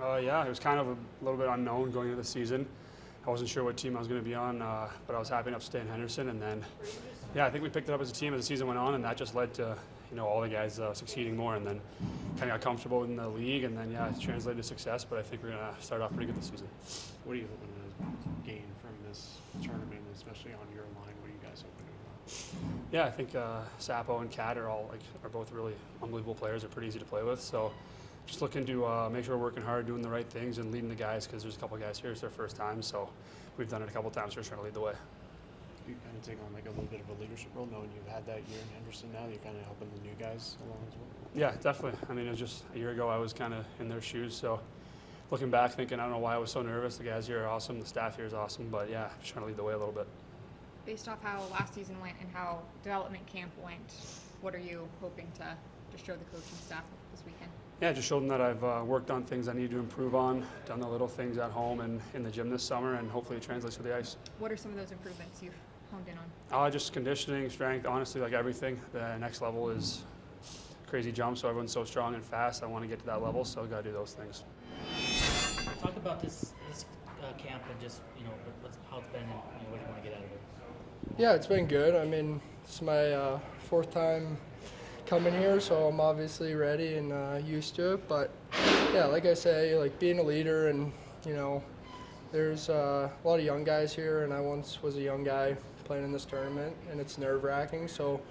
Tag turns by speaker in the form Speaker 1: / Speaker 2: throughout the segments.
Speaker 1: Yeah, it was kind of a little bit unknown going into the season. I wasn't sure what team I was going to be on, but I was happy enough to stay in Henderson. And then, yeah, I think we picked it up as a team as the season went on, and that just led to all the guys succeeding more, and then kind of got comfortable in the league, and then it translated to success. But I think we're going to start off pretty good this season.
Speaker 2: What are you hoping to gain from this tournament, especially on your line? What are you guys hoping to?
Speaker 1: Yeah, I think Sapo and Kat are both really unbelievable players. They're pretty easy to play with, so. Just looking to make sure we're working hard, doing the right things, and leading the guys, because there's a couple of guys here. It's their first time, so we've done it a couple of times. So we're trying to lead the way.
Speaker 2: You kind of take on like a little bit of a leadership role, knowing you've had that year in Henderson now. You're kind of helping the new guys along as well.
Speaker 1: Yeah, definitely. I mean, it was just a year ago I was kind of in their shoes, so looking back, thinking I don't know why I was so nervous. The guys here are awesome. The staff here is awesome, but yeah, just trying to lead the way a little bit.
Speaker 3: Based off how last season went and how development camp went, what are you hoping to just show the coaching staff this weekend?
Speaker 1: Yeah, just showed them that I've worked on things I need to improve on, done the little things at home and in the gym this summer, and hopefully it translates to the ice.
Speaker 3: What are some of those improvements you've honed in on?
Speaker 1: Just conditioning, strength, honestly, like everything. The next level is crazy jump, so everyone's so strong and fast. I want to get to that level, so I've got to do those things.
Speaker 4: Talk about this camp and just, how it's been and what you want to get out of it.
Speaker 5: Yeah, it's been good. I mean, it's my fourth time coming here, so I'm obviously ready and used to it. But yeah, like I say, like being a leader, and there's a lot of young guys here, and I once was a young guy playing in this tournament, and it's nerve-wracking. So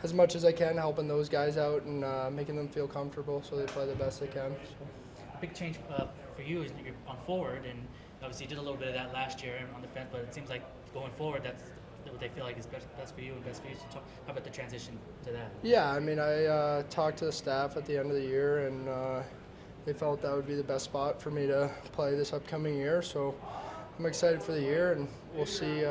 Speaker 5: as much as I can, helping those guys out and making them feel comfortable so they play the best they can. So.
Speaker 4: A big change for you is that you're on forward, and obviously you did a little bit of that last year on defense, but it seems like going forward, that's what they feel like is best for you and best for you. So talk about the transition to that.
Speaker 5: Yeah, I mean, I talked to the staff at the end of the year, and they felt that would be the best spot for me to play this upcoming year. So I'm excited for the year, and we'll see.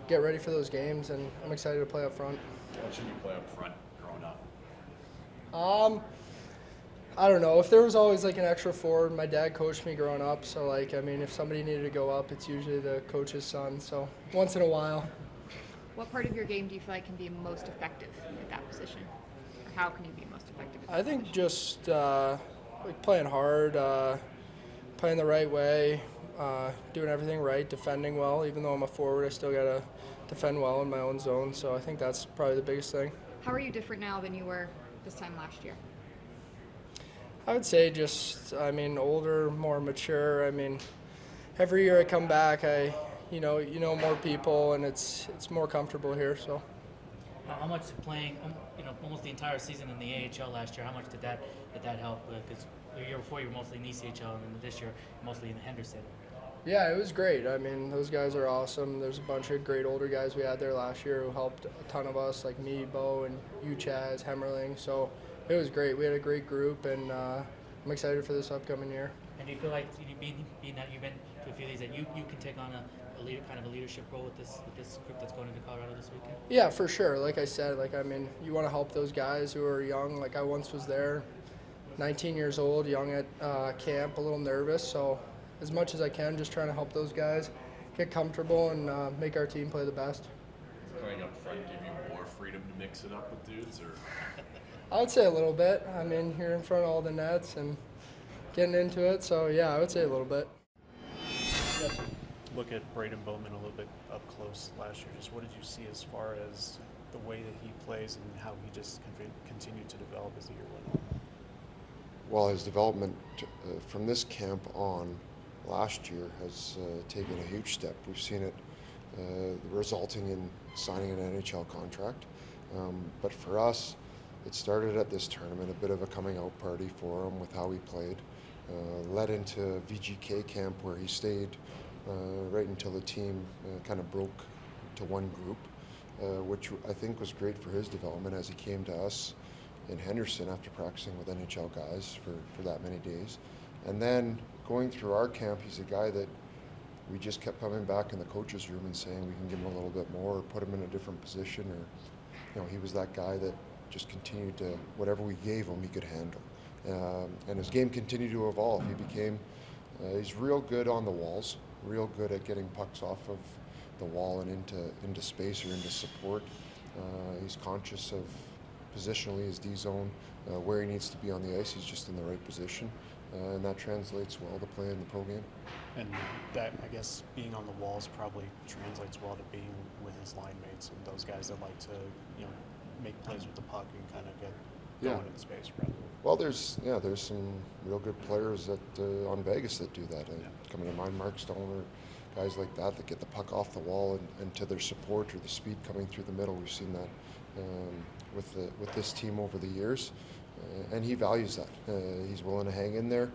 Speaker 5: Get ready for those games, and I'm excited to play up front.
Speaker 6: What should you play up front growing up?
Speaker 5: I don't know. If there was always like an extra forward, my dad coached me growing up, so if somebody needed to go up, it's usually the coach's son. So once in a while.
Speaker 3: What part of your game do you feel like can be most effective at that position? Or how can you be most effective at that
Speaker 5: I think
Speaker 3: position?
Speaker 5: just playing hard, playing the right way, doing everything right, defending well. Even though I'm a forward, I still gotta defend well in my own zone. So I think that's probably the biggest thing.
Speaker 3: How are you different now than you were this time last year?
Speaker 5: I would say older, more mature. Every year I come back, you know more people, and it's more comfortable here. So.
Speaker 4: How much playing, almost the entire season in the AHL last year? How much did that help? Because the year before you were mostly in ECHL, and then this year mostly in Henderson.
Speaker 5: Yeah, it was great. I mean, those guys are awesome. There's a bunch of great older guys we had there last year who helped a ton of us, like me, Bo, and you, Chaz, Hemmerling. So it was great. We had a great group, and I'm excited for this upcoming year.
Speaker 4: And do you feel like, being that you've been to a few of these, that you can take on a leadership role with this group that's going into Colorado this weekend?
Speaker 5: Yeah, for sure. Like I said, you want to help those guys who are young. Like I once was there, 19 years old, young at camp, a little nervous. So as much as I can, just trying to help those guys get comfortable and make our team play the best.
Speaker 6: Playing up front give you more freedom to mix it up with dudes, or?
Speaker 5: I would say a little bit. You're in front of all the nets and getting into it. So yeah, I would say a little bit.
Speaker 2: You got to look at Braeden Bowman a little bit up close last year. Just what did you see as far as the way that he plays and how he just continued to develop as the year went on?
Speaker 7: Well, his development from this camp on last year has taken a huge step. We've seen it resulting in signing an NHL contract. But for us, it started at this tournament, a bit of a coming out party for him with how he played. Led into VGK camp where he stayed right until the team kind of broke to one group, which I think was great for his development as he came to us in Henderson after practicing with NHL guys for that many days. And then going through our camp, he's a guy that we just kept coming back in the coach's room and saying we can give him a little bit more or put him in a different position, or he was that guy that just continued to, whatever we gave him, he could handle. And his game continued to evolve. He became, he's real good on the walls, real good at getting pucks off of the wall and into space or into support. He's conscious of positionally his D zone, where he needs to be on the ice. He's just in the right position. and that translates well to play in the pro game.
Speaker 2: And that, I guess, being on the walls probably translates well to being with his line mates and those guys that like to, make plays with the puck and kind of get going in space. Rather.
Speaker 7: Well, there's some real good players that on Vegas that do that. Coming to mind, Mark Stoner, guys like that get the puck off the wall and to their support or the speed coming through the middle. We've seen that with this team over the years, and he values that. He's willing to hang in there.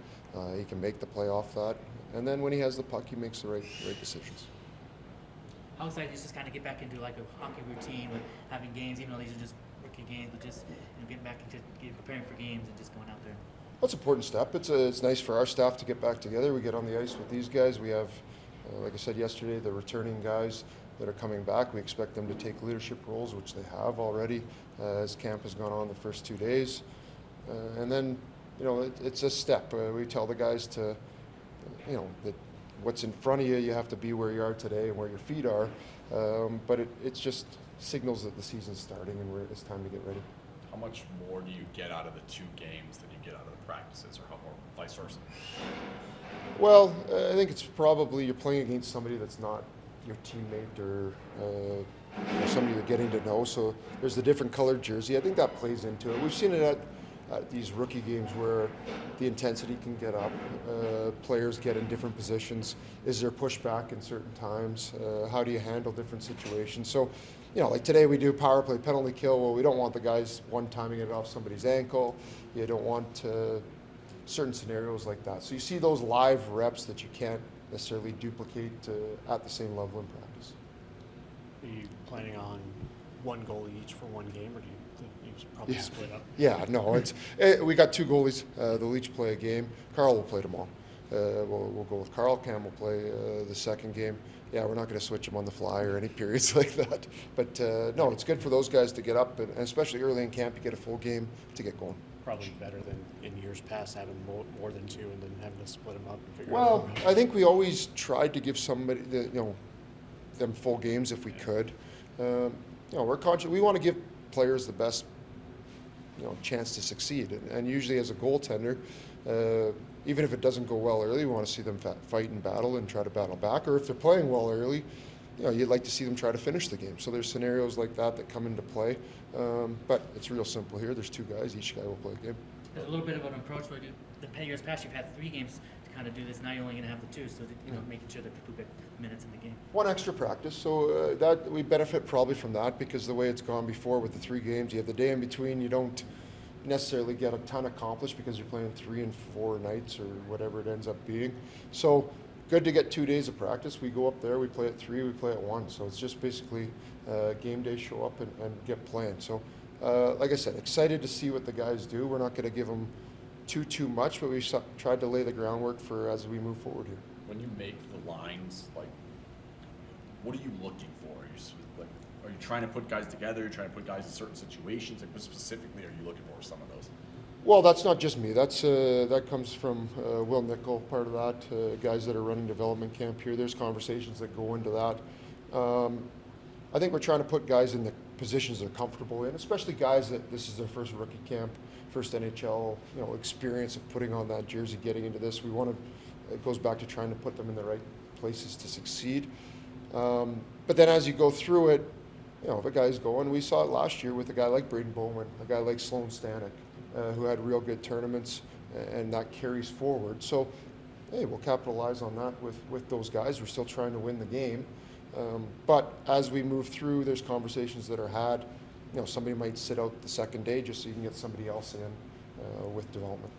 Speaker 7: He can make the play off that, and then when he has the puck, he makes the right decisions.
Speaker 4: How excited is just kind of get back into like a hockey routine with having games, even though these are just rookie games, but just getting back into preparing for games and just going out there?
Speaker 7: That's an important step. It's nice for our staff to get back together. We get on the ice with these guys. We have, like I said yesterday, the returning guys that are coming back. We expect them to take leadership roles, which they have already as camp has gone on the first 2 days. And then, it's a step. We tell the guys to, that what's in front of you, you have to be where you are today and where your feet are. But it's just signals that the season's starting and it's time to get ready.
Speaker 6: How much more do you get out of the 2 games than you get out of the practices, or vice versa?
Speaker 7: Well, I think it's probably you're playing against somebody that's not your teammate or somebody you're getting to know. So there's the different colored jersey. I think that plays into it. We've seen it at these rookie games where the intensity can get up. Players get in different positions. Is there pushback in certain times? How do you handle different situations? So, like today we do power play, penalty kill. Well, we don't want the guys one-timing it off somebody's ankle. You don't want certain scenarios like that. So you see those live reps that you can't necessarily duplicate at the same level in practice.
Speaker 2: Are you planning on one goalie each for one game, or do you probably split up?
Speaker 7: Yeah, no, we got 2 goalies. They'll each play a game. Carl will play tomorrow. We'll go with Carl. Cam will play the second game. Yeah, we're not going to switch them on the fly or any periods like that. But no, it's good for those guys to get up, and especially early in camp, you get a full game to get going.
Speaker 2: Probably better than in years past having more than 2 and then having to split them up and figure
Speaker 7: Well,
Speaker 2: it out.
Speaker 7: I think we always tried to give somebody, them full games if we could. We're conscious. We want to give players the best, chance to succeed. And usually, as a goaltender, even if it doesn't go well early, we want to see them fight and battle and try to battle back. Or if they're playing well early, you'd like to see them try to finish the game. So there's scenarios like that come into play. But it's real simple here. There's 2 guys. Each guy will play a game.
Speaker 4: There's a little bit of an approach where the years past you've had 3 games to kind of do this. Now you're only going to have the 2, so that, making sure that people get minutes in the game.
Speaker 7: 1 extra practice, so that we benefit probably from that because the way it's gone before with the 3 games, you have the day in between. You don't necessarily get a ton accomplished because you're playing 3 and 4 nights or whatever it ends up being. So good to get 2 days of practice. We go up there, we play at 3, we play at 1. So it's just basically game day, show up and get playing. So like I said, excited to see what the guys do. We're not going to give them too much, but we tried to lay the groundwork for as we move forward here.
Speaker 6: When you make the lines, what are you looking for? Are you trying to put guys together? Are you trying to put guys in certain situations? What specifically are you looking for some of those?
Speaker 7: Well, that's not just me. That comes from Will Nickel, part of that, guys that are running development camp here. There's conversations that go into that. I think we're trying to put guys in the positions they're comfortable in, especially guys that this is their first rookie camp, first NHL experience of putting on that jersey, getting into this. It goes back to trying to put them in the right places to succeed. But then as you go through it, if a guy's going, we saw it last year with a guy like Braeden Bowman, a guy like Sloan Stanek, who had real good tournaments, and that carries forward. So, hey, we'll capitalize on that with those guys. We're still trying to win the game. But as we move through, there's conversations that are had. Somebody might sit out the second day just so you can get somebody else in with development.